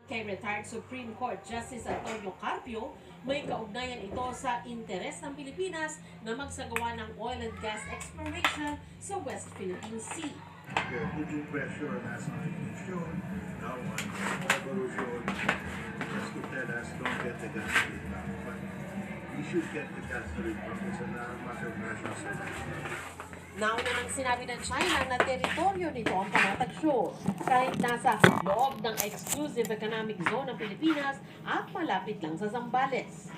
Kay retired Supreme Court Justice Antonio Carpio, may kaugnayan ito sa interes ng Pilipinas na magsagawa ng oil and gas exploration sa West Philippine Sea. They're putting pressure on us on inflation, now on revolution, just to tell us don't get the gas to rig back. But we should get the gas to rig back. It's a matter of national security. Nauna nang sinabi ng China na teritoryo nito ang panatagsyon kahit nasa loob ng exclusive economic zone ng Pilipinas at malapit lang sa Zambales.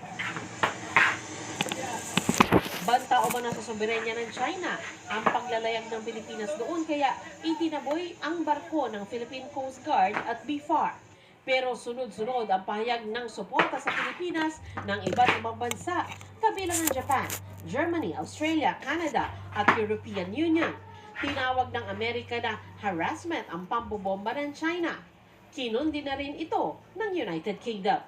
Banta o ba nasa soberenya ng China ang paglalayag ng Pilipinas doon kaya itinaboy ang barko ng Philippine Coast Guard at BFAR. Pero sunod-sunod ang pahayag ng suporta sa Pilipinas ng iba't ibang bansa, kabilang ng Japan, Germany, Australia, Canada at European Union. Tinawag ng Amerika na harassment ang pambobomba ng China. Kinundi na rin ito ng United Kingdom.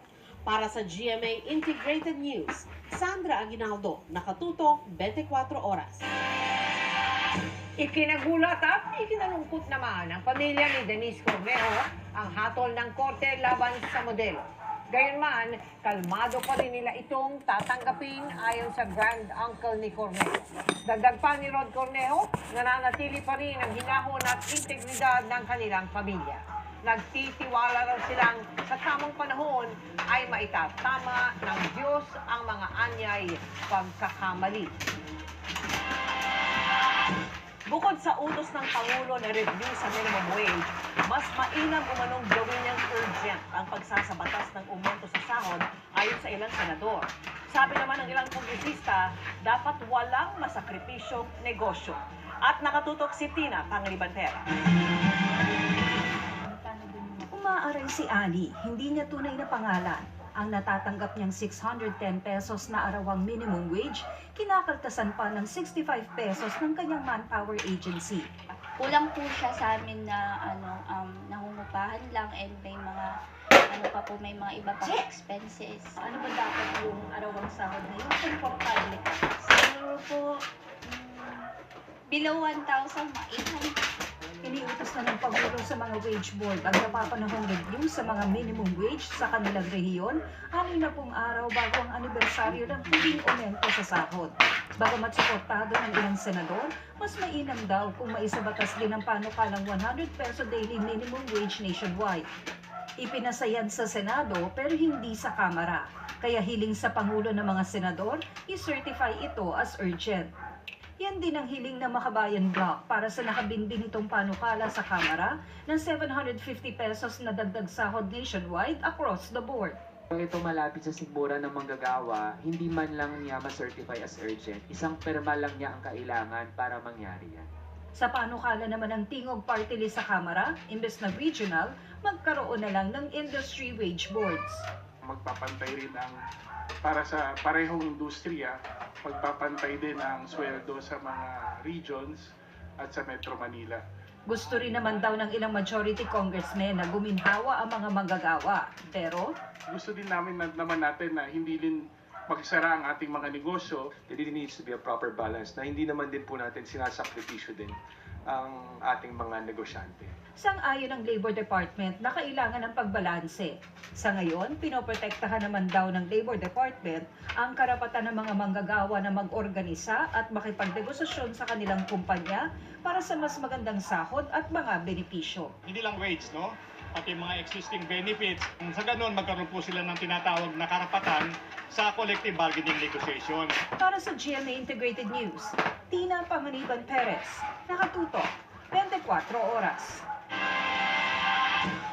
Para sa GMA Integrated News, Sandra Aguinaldo, nakatutok 24 oras. Ikinagulat at ikinalungkot naman ang pamilya ni Denise Cornejo ang hatol ng korte laban sa modelo. Gayunman, kalmado pa rin nila itong tatanggapin ayon sa grand uncle ni Cornejo. Dagdag pa ni Rod Cornejo, nananatili pa rin ang hinahon at integridad ng kanilang pamilya. Nagtitiwala raw silang sa tamang panahon ay maitatama ng Diyos ang mga anyay pagkakamali. Bukod sa utos ng Pangulo na review sa minimum wage, mas mainam umanong gawin niyang urgent ang pagsasabatas ng umento sa sahod ayon sa ilang senador. Sabi naman ng ilang kongresista, dapat walang masakripisyong negosyo. At nakatutok si Tina Panglibantera. Umaaray si Ani, hindi niya tunay na pangalan. Ang natatanggap niyang 610 pesos na arawang minimum wage, kinakaltasan pa ng 65 pesos ng kanyang manpower agency. Kulang po siya sa amin na nangungupahan lang and may mga may mga iba pang expenses. Ano ba dapat yung arawang sahod na yun? Komportable ka. Siguro po below 1,000, 800. Iniutos na ng Pangulo sa mga wage board ang napapanahong review sa mga minimum wage sa kanilang rehiyon, 60 na pong araw bago ang anibersaryo ng huling aumento sa sahod. Bagamat suportado ng ilang senador, mas mainam daw kung maisabatas din ang panukalang 100 peso daily minimum wage nationwide. Ipinasayan sa Senado pero hindi sa Kamara, kaya hiling sa Pangulo ng mga senador, i-certify ito as urgent. Yan din ang hiling ng Makabayan Bloc para sa nakabinbin itong panukala sa Kamara ng 750 pesos na dagdag sahod nationwide across the board. Kung ito malapit sa sigmura ng manggagawa, hindi man lang niya ma-certify as urgent, isang perma lang niya ang kailangan para mangyari yan. Sa panukala naman ng Tingog Party List sa Kamara, imbes na regional, magkaroon na lang ng industry wage boards. Magpapantay rin ang para sa parehong industriya, magpapantay din ang sweldo sa mga regions at sa Metro Manila. Gusto rin naman daw ng ilang majority congressmen na guminhawa ang mga manggagawa. Pero gusto din naman natin na hindi din magsara ang ating mga negosyo. There really needs to be a proper balance na hindi naman din po natin sinasakripisyo din ang ating mga negosyante. sang-ayon ng Labor Department na kailangan ng pagbalanse. Sa ngayon, pinoprotektahan naman daw ng Labor Department ang karapatan ng mga manggagawa na mag-organisa at makipagnegosasyon sa kanilang kumpanya para sa mas magandang sahod at mga benepisyo. Hindi lang wage, no? Pati mga existing benefits. Sa ganun, magkaroon po sila ng tinatawag na karapatan sa collective bargaining negotiation. Para sa GMA Integrated News, Tina Panganiban Perez, nakatutok, 24 oras.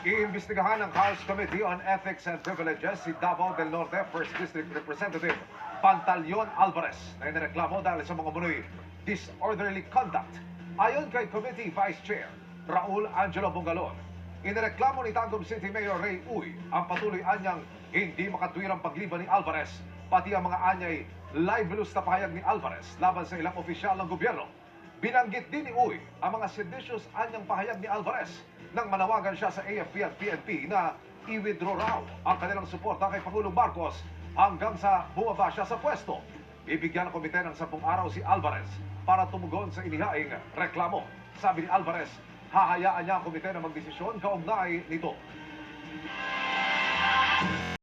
Iimbestigahan ng House Committee on Ethics and Privileges si Davao del Norte 1st District Representative Pantaleon Alvarez na inireklamo dahil sa mga munoy disorderly conduct. Ayon kay Committee Vice Chair Raul Angelo Bungalon, inireklamo ni Tagum City Mayor Ray Uy ang patuloy anyang hindi makatwirang pagliban ni Alvarez, pati ang mga anyay libelous na pahayag ni Alvarez laban sa ilang opisyal ng gobyerno. Binanggit din ni Uy ang mga seditious anyang pahayag ni Alvarez nang manawagan siya sa AFP at PNP na i-withdraw raw ang kanilang suporta kay Pangulong Marcos hanggang sa bumaba siya sa pwesto. Bibigyan ng komite ng 10 araw si Alvarez para tumugon sa inihaing reklamo. Sabi ni Alvarez, hahayaan niya ang komite na magdesisyon kaugnay nito.